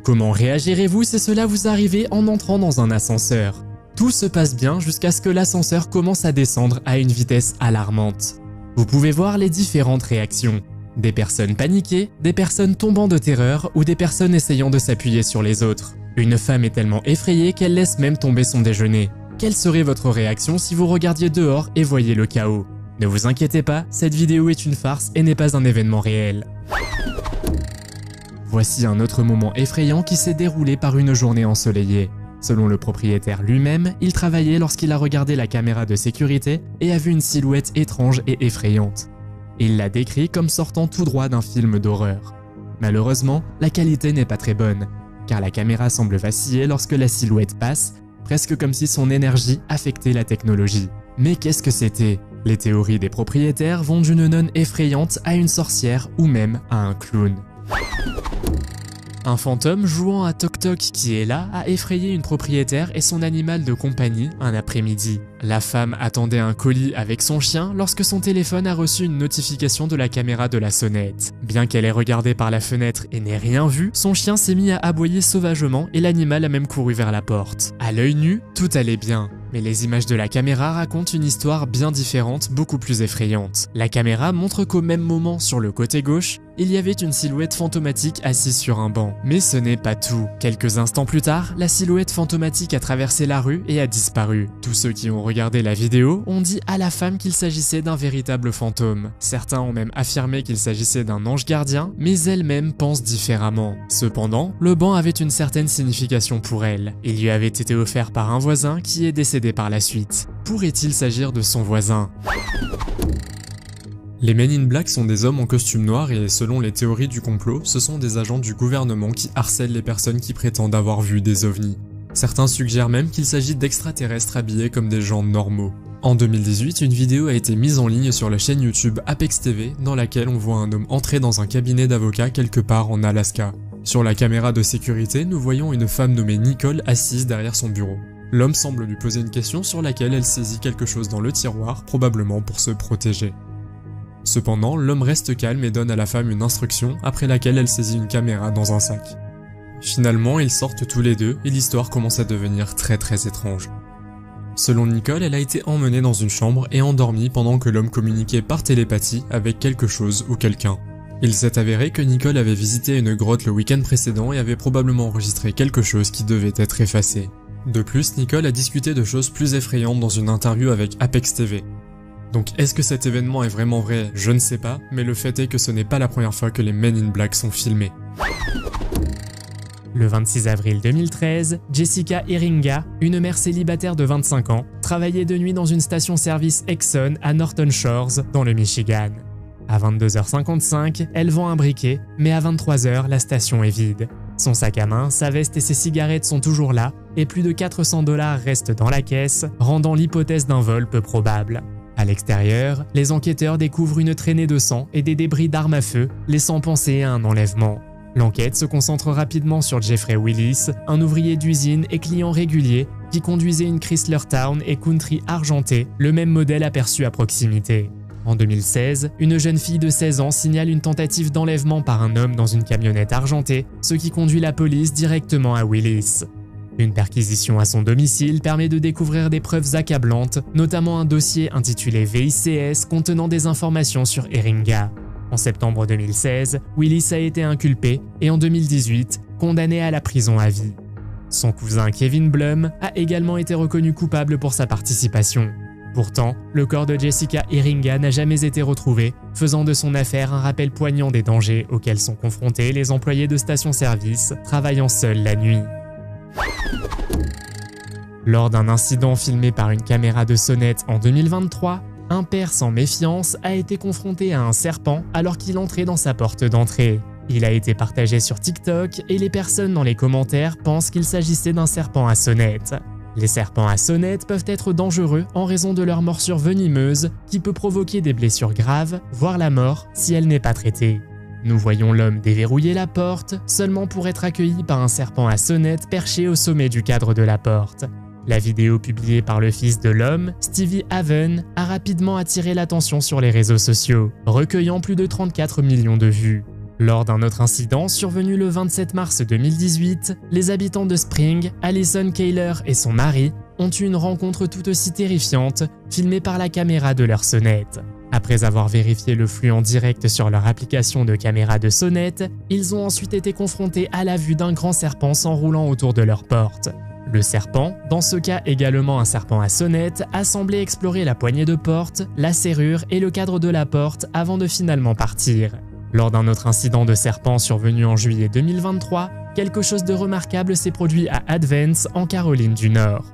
A: Comment réagirez-vous si cela vous arrivait en entrant dans un ascenseur? Tout se passe bien jusqu'à ce que l'ascenseur commence à descendre à une vitesse alarmante. Vous pouvez voir les différentes réactions. Des personnes paniquées, des personnes tombant de terreur ou des personnes essayant de s'appuyer sur les autres. Une femme est tellement effrayée qu'elle laisse même tomber son déjeuner. Quelle serait votre réaction si vous regardiez dehors et voyiez le chaos? Ne vous inquiétez pas, cette vidéo est une farce et n'est pas un événement réel. Voici un autre moment effrayant qui s'est déroulé par une journée ensoleillée. Selon le propriétaire lui-même, il travaillait lorsqu'il a regardé la caméra de sécurité et a vu une silhouette étrange et effrayante. Il l'a décrit comme sortant tout droit d'un film d'horreur. Malheureusement, la qualité n'est pas très bonne, car la caméra semble vaciller lorsque la silhouette passe, presque comme si son énergie affectait la technologie. Mais qu'est-ce que c'était? Les théories des propriétaires vont d'une nonne effrayante à une sorcière ou même à un clown. Un fantôme jouant à Toc Toc qui est là a effrayé une propriétaire et son animal de compagnie un après-midi. La femme attendait un colis avec son chien lorsque son téléphone a reçu une notification de la caméra de la sonnette. Bien qu'elle ait regardé par la fenêtre et n'ait rien vu, son chien s'est mis à aboyer sauvagement et l'animal a même couru vers la porte. À l'œil nu, tout allait bien. Mais les images de la caméra racontent une histoire bien différente, beaucoup plus effrayante. La caméra montre qu'au même moment, sur le côté gauche, il y avait une silhouette fantomatique assise sur un banc. Mais ce n'est pas tout. Quelques instants plus tard, la silhouette fantomatique a traversé la rue et a disparu. Tous ceux qui ont regardé la vidéo ont dit à la femme qu'il s'agissait d'un véritable fantôme. Certains ont même affirmé qu'il s'agissait d'un ange gardien, mais elle-même pense différemment. Cependant, le banc avait une certaine signification pour elle. Il lui avait été offert par un voisin qui est décédé par la suite. Pourrait-il s'agir de son voisin?
B: Les Men in Black sont des hommes en costume noir et selon les théories du complot, ce sont des agents du gouvernement qui harcèlent les personnes qui prétendent avoir vu des ovnis. Certains suggèrent même qu'il s'agit d'extraterrestres habillés comme des gens normaux. En 2018, une vidéo a été mise en ligne sur la chaîne YouTube Apex TV dans laquelle on voit un homme entrer dans un cabinet d'avocats quelque part en Alaska. Sur la caméra de sécurité, nous voyons une femme nommée Nicole assise derrière son bureau. L'homme semble lui poser une question sur laquelle elle saisit quelque chose dans le tiroir, probablement pour se protéger. Cependant, l'homme reste calme et donne à la femme une instruction, après laquelle elle saisit une caméra dans un sac. Finalement, ils sortent tous les deux et l'histoire commence à devenir très étrange. Selon Nicole, elle a été emmenée dans une chambre et endormie pendant que l'homme communiquait par télépathie avec quelque chose ou quelqu'un. Il s'est avéré que Nicole avait visité une grotte le week-end précédent et avait probablement enregistré quelque chose qui devait être effacé. De plus, Nicole a discuté de choses plus effrayantes dans une interview avec Apex TV. Donc est-ce que cet événement est vraiment vrai? Je ne sais pas, mais le fait est que ce n'est pas la première fois que les Men in Black sont filmés.
A: Le 26 avril 2013, Jessica Iringa, une mère célibataire de 25 ans, travaillait de nuit dans une station-service Exxon à Norton Shores, dans le Michigan. À 22h55, elle vend un briquet, mais à 23h, la station est vide. Son sac à main, sa veste et ses cigarettes sont toujours là, et plus de 400 $ restent dans la caisse, rendant l'hypothèse d'un vol peu probable. À l'extérieur, les enquêteurs découvrent une traînée de sang et des débris d'armes à feu, laissant penser à un enlèvement. L'enquête se concentre rapidement sur Jeffrey Willis, un ouvrier d'usine et client régulier qui conduisait une Chrysler Town et Country argentée, le même modèle aperçu à proximité. En 2016, une jeune fille de 16 ans signale une tentative d'enlèvement par un homme dans une camionnette argentée, ce qui conduit la police directement à Willis. Une perquisition à son domicile permet de découvrir des preuves accablantes, notamment un dossier intitulé VICS contenant des informations sur Iringa. En septembre 2016, Willis a été inculpé et en 2018, condamné à la prison à vie. Son cousin Kevin Blum a également été reconnu coupable pour sa participation. Pourtant, le corps de Jessica Iringa n'a jamais été retrouvé, faisant de son affaire un rappel poignant des dangers auxquels sont confrontés les employés de stations-service travaillant seuls la nuit. Lors d'un incident filmé par une caméra de sonnette en 2023, un père sans méfiance a été confronté à un serpent alors qu'il entrait dans sa porte d'entrée. Il a été partagé sur TikTok et les personnes dans les commentaires pensent qu'il s'agissait d'un serpent à sonnette. Les serpents à sonnette peuvent être dangereux en raison de leur morsure venimeuse qui peut provoquer des blessures graves, voire la mort si elle n'est pas traitée. Nous voyons l'homme déverrouiller la porte seulement pour être accueilli par un serpent à sonnette perché au sommet du cadre de la porte. La vidéo publiée par le fils de l'homme, Stevie Haven, a rapidement attiré l'attention sur les réseaux sociaux, recueillant plus de 34 millions de vues. Lors d'un autre incident survenu le 27 mars 2018, les habitants de Spring, Allison Kayler et son mari, ont eu une rencontre tout aussi terrifiante, filmée par la caméra de leur sonnette. Après avoir vérifié le flux en direct sur leur application de caméra de sonnette, ils ont ensuite été confrontés à la vue d'un grand serpent s'enroulant autour de leur porte. Le serpent, dans ce cas également un serpent à sonnette, a semblé explorer la poignée de porte, la serrure et le cadre de la porte avant de finalement partir. Lors d'un autre incident de serpent survenu en juillet 2023, quelque chose de remarquable s'est produit à Advance, en Caroline du Nord.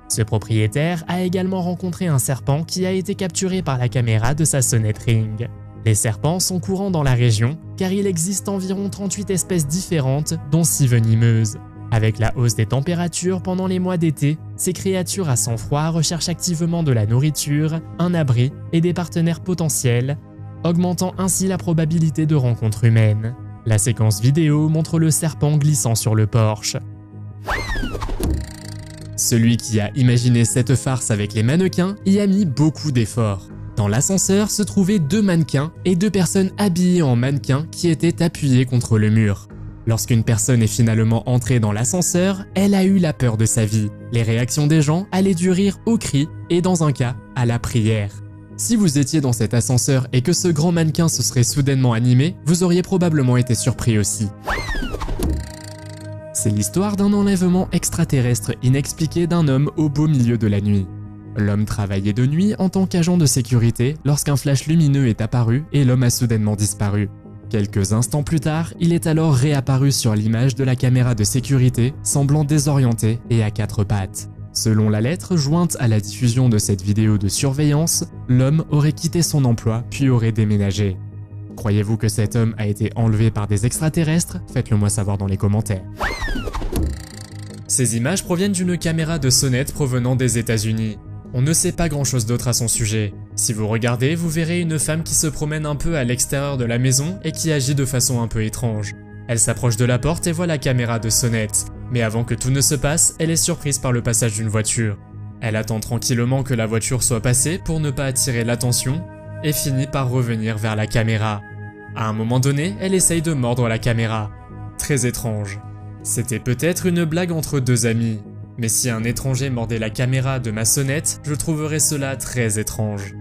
A: Ce propriétaire a également rencontré un serpent qui a été capturé par la caméra de sa sonnette Ring. Les serpents sont courants dans la région car il existe environ 38 espèces différentes, dont 6 venimeuses. Avec la hausse des températures pendant les mois d'été, ces créatures à sang froid recherchent activement de la nourriture, un abri et des partenaires potentiels, augmentant ainsi la probabilité de rencontres humaines. La séquence vidéo montre le serpent glissant sur le porche. Celui qui a imaginé cette farce avec les mannequins y a mis beaucoup d'efforts. Dans l'ascenseur se trouvaient 2 mannequins et 2 personnes habillées en mannequins qui étaient appuyées contre le mur. Lorsqu'une personne est finalement entrée dans l'ascenseur, elle a eu la peur de sa vie. Les réactions des gens allaient du rire au cri et dans un cas, à la prière. Si vous étiez dans cet ascenseur et que ce grand mannequin se serait soudainement animé, vous auriez probablement été surpris aussi. C'est l'histoire d'un enlèvement extraterrestre inexpliqué d'un homme au beau milieu de la nuit. L'homme travaillait de nuit en tant qu'agent de sécurité lorsqu'un flash lumineux est apparu et l'homme a soudainement disparu. Quelques instants plus tard, il est alors réapparu sur l'image de la caméra de sécurité, semblant désorienté et à 4 pattes. Selon la lettre jointe à la diffusion de cette vidéo de surveillance, l'homme aurait quitté son emploi puis aurait déménagé. Croyez-vous que cet homme a été enlevé par des extraterrestres? Faites-le moi savoir dans les commentaires. Ces images proviennent d'une caméra de sonnette provenant des États-Unis. On ne sait pas grand-chose d'autre à son sujet. Si vous regardez, vous verrez une femme qui se promène un peu à l'extérieur de la maison et qui agit de façon un peu étrange. Elle s'approche de la porte et voit la caméra de sonnette. Mais avant que tout ne se passe, elle est surprise par le passage d'une voiture. Elle attend tranquillement que la voiture soit passée pour ne pas attirer l'attention et finit par revenir vers la caméra. À un moment donné, elle essaye de mordre la caméra. Très étrange. C'était peut-être une blague entre 2 amis. Mais si un étranger mordait la caméra de ma sonnette, je trouverais cela très étrange.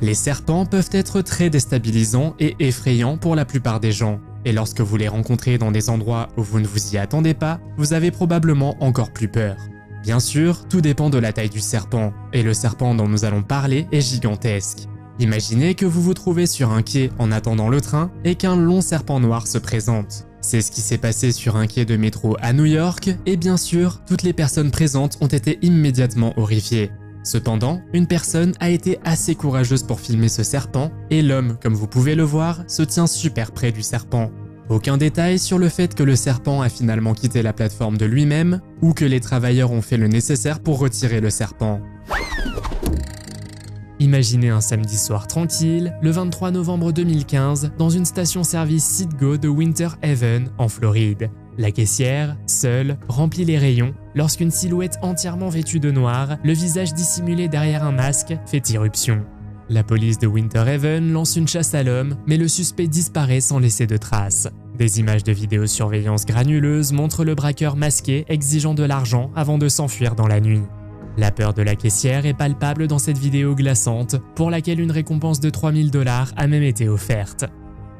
A: Les serpents peuvent être très déstabilisants et effrayants pour la plupart des gens. Et lorsque vous les rencontrez dans des endroits où vous ne vous y attendez pas, vous avez probablement encore plus peur. Bien sûr, tout dépend de la taille du serpent, et le serpent dont nous allons parler est gigantesque. Imaginez que vous vous trouvez sur un quai en attendant le train et qu'un long serpent noir se présente. C'est ce qui s'est passé sur un quai de métro à New York, et bien sûr, toutes les personnes présentes ont été immédiatement horrifiées. Cependant, une personne a été assez courageuse pour filmer ce serpent, et l'homme, comme vous pouvez le voir, se tient super près du serpent. Aucun détail sur le fait que le serpent a finalement quitté la plateforme de lui-même, ou que les travailleurs ont fait le nécessaire pour retirer le serpent. Imaginez un samedi soir tranquille, le 23 novembre 2015, dans une station-service Citgo de Winter Haven, en Floride. La caissière, seule, remplit les rayons lorsqu'une silhouette entièrement vêtue de noir, le visage dissimulé derrière un masque, fait irruption. La police de Winter Haven lance une chasse à l'homme, mais le suspect disparaît sans laisser de traces. Des images de vidéosurveillance granuleuses montrent le braqueur masqué exigeant de l'argent avant de s'enfuir dans la nuit. La peur de la caissière est palpable dans cette vidéo glaçante, pour laquelle une récompense de 3 000 $ a même été offerte.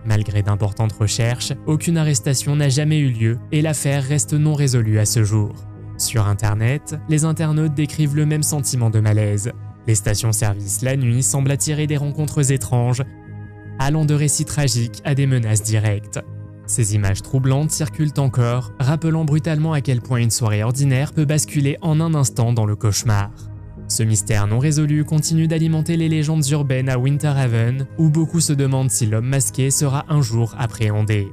A: Malgré d'importantes recherches, aucune arrestation n'a jamais eu lieu et l'affaire reste non résolue à ce jour. Sur internet, les internautes décrivent le même sentiment de malaise. Les stations-service la nuit semblent attirer des rencontres étranges, allant de récits tragiques à des menaces directes. Ces images troublantes circulent encore, rappelant brutalement à quel point une soirée ordinaire peut basculer en un instant dans le cauchemar. Ce mystère non résolu continue d'alimenter les légendes urbaines à Winter Haven, où beaucoup se demandent si l'homme masqué sera un jour appréhendé.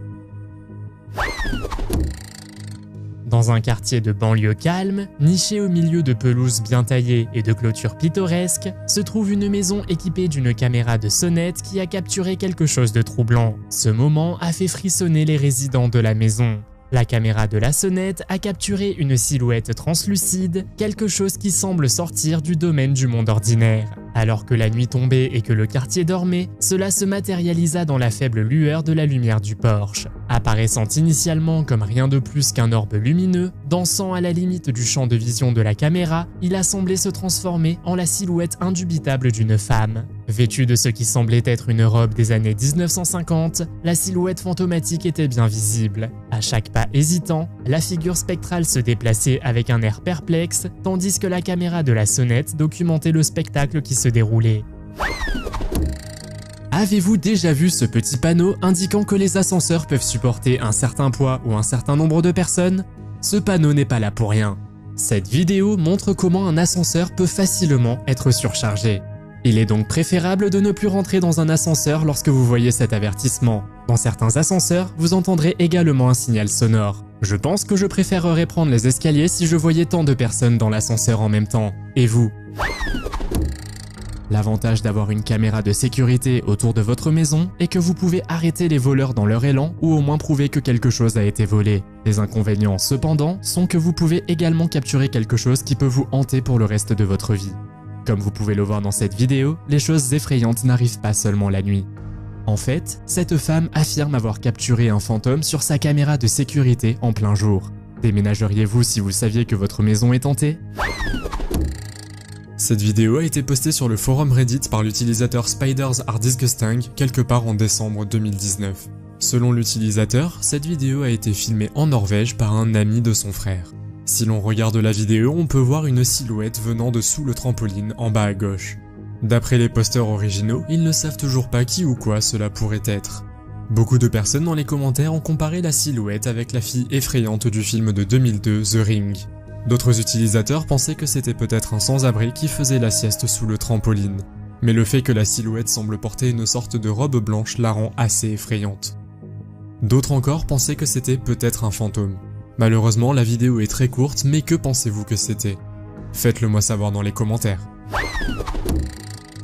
A: Dans un quartier de banlieue calme, niché au milieu de pelouses bien taillées et de clôtures pittoresques, se trouve une maison équipée d'une caméra de sonnette qui a capturé quelque chose de troublant. Ce moment a fait frissonner les résidents de la maison. La caméra de la sonnette a capturé une silhouette translucide, quelque chose qui semble sortir du domaine du monde ordinaire. Alors que la nuit tombait et que le quartier dormait, cela se matérialisa dans la faible lueur de la lumière du porche. Apparaissant initialement comme rien de plus qu'un orbe lumineux, dansant à la limite du champ de vision de la caméra, il a semblé se transformer en la silhouette indubitable d'une femme. Vêtue de ce qui semblait être une robe des années 1950, la silhouette fantomatique était bien visible. À chaque pas hésitant, la figure spectrale se déplaçait avec un air perplexe, tandis que la caméra de la sonnette documentait le spectacle qui se déroulait. Avez-vous déjà vu ce petit panneau indiquant que les ascenseurs peuvent supporter un certain poids ou un certain nombre de personnes? Ce panneau n'est pas là pour rien. Cette vidéo montre comment un ascenseur peut facilement être surchargé. Il est donc préférable de ne plus rentrer dans un ascenseur lorsque vous voyez cet avertissement. Dans certains ascenseurs, vous entendrez également un signal sonore. Je pense que je préférerais prendre les escaliers si je voyais tant de personnes dans l'ascenseur en même temps. Et vous? L'avantage d'avoir une caméra de sécurité autour de votre maison est que vous pouvez arrêter les voleurs dans leur élan ou au moins prouver que quelque chose a été volé. Les inconvénients cependant sont que vous pouvez également capturer quelque chose qui peut vous hanter pour le reste de votre vie. Comme vous pouvez le voir dans cette vidéo, les choses effrayantes n'arrivent pas seulement la nuit. En fait, cette femme affirme avoir capturé un fantôme sur sa caméra de sécurité en plein jour. Déménageriez-vous si vous saviez que votre maison est hantée?
B: Cette vidéo a été postée sur le forum Reddit par l'utilisateur Spiders Are Disgusting quelque part en décembre 2019. Selon l'utilisateur, cette vidéo a été filmée en Norvège par un ami de son frère. Si l'on regarde la vidéo, on peut voir une silhouette venant de sous le trampoline en bas à gauche. D'après les posters originaux, ils ne savent toujours pas qui ou quoi cela pourrait être. Beaucoup de personnes dans les commentaires ont comparé la silhouette avec la fille effrayante du film de 2002 The Ring. D'autres utilisateurs pensaient que c'était peut-être un sans-abri qui faisait la sieste sous le trampoline. Mais le fait que la silhouette semble porter une sorte de robe blanche la rend assez effrayante. D'autres encore pensaient que c'était peut-être un fantôme. Malheureusement, la vidéo est très courte, mais que pensez-vous que c'était? Faites-le moi savoir dans les commentaires.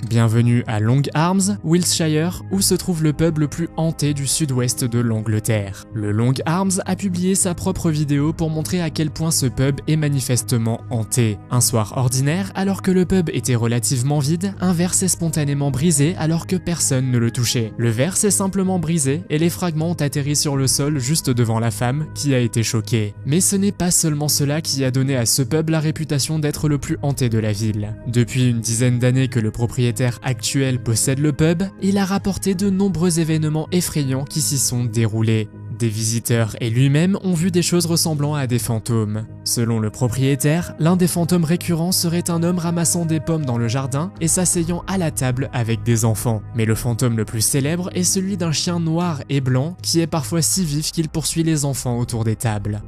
A: Bienvenue à Long Arms, Wiltshire, où se trouve le pub le plus hanté du sud-ouest de l'Angleterre. Le Long Arms a publié sa propre vidéo pour montrer à quel point ce pub est manifestement hanté. Un soir ordinaire, alors que le pub était relativement vide, un verre s'est spontanément brisé alors que personne ne le touchait. Le verre s'est simplement brisé et les fragments ont atterri sur le sol juste devant la femme, qui a été choquée. Mais ce n'est pas seulement cela qui a donné à ce pub la réputation d'être le plus hanté de la ville. Depuis une dizaine d'années que le propriétaire actuel possède le pub, il a rapporté de nombreux événements effrayants qui s'y sont déroulés. Des visiteurs et lui-même ont vu des choses ressemblant à des fantômes. Selon le propriétaire, l'un des fantômes récurrents serait un homme ramassant des pommes dans le jardin et s'asseyant à la table avec des enfants. Mais le fantôme le plus célèbre est celui d'un chien noir et blanc qui est parfois si vif qu'il poursuit les enfants autour des tables.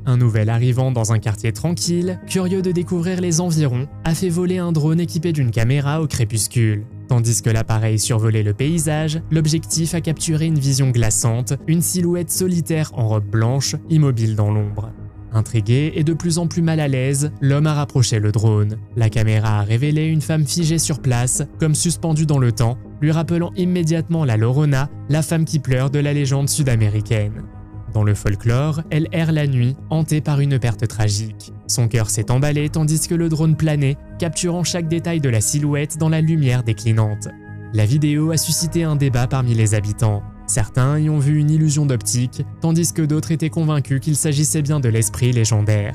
A: Un nouvel arrivant dans un quartier tranquille, curieux de découvrir les environs, a fait voler un drone équipé d'une caméra au crépuscule. Tandis que l'appareil survolait le paysage, l'objectif a capturé une vision glaçante, une silhouette solitaire en robe blanche, immobile dans l'ombre. Intrigué et de plus en plus mal à l'aise, l'homme a rapproché le drone. La caméra a révélé une femme figée sur place, comme suspendue dans le temps, lui rappelant immédiatement la Llorona, la femme qui pleure de la légende sud-américaine. Dans le folklore, elle erre la nuit, hantée par une perte tragique. Son cœur s'est emballé tandis que le drone planait, capturant chaque détail de la silhouette dans la lumière déclinante. La vidéo a suscité un débat parmi les habitants. Certains y ont vu une illusion d'optique, tandis que d'autres étaient convaincus qu'il s'agissait bien de l'esprit légendaire.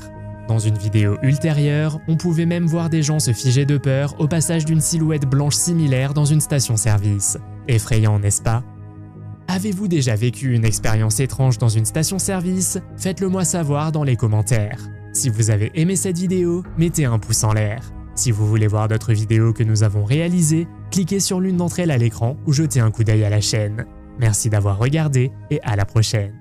A: Dans une vidéo ultérieure, on pouvait même voir des gens se figer de peur au passage d'une silhouette blanche similaire dans une station-service. Effrayant, n'est-ce pas ? Avez-vous déjà vécu une expérience étrange dans une station-service? Faites-le moi savoir dans les commentaires. Si vous avez aimé cette vidéo, mettez un pouce en l'air. Si vous voulez voir d'autres vidéos que nous avons réalisées, cliquez sur l'une d'entre elles à l'écran ou jetez un coup d'œil à la chaîne. Merci d'avoir regardé et à la prochaine.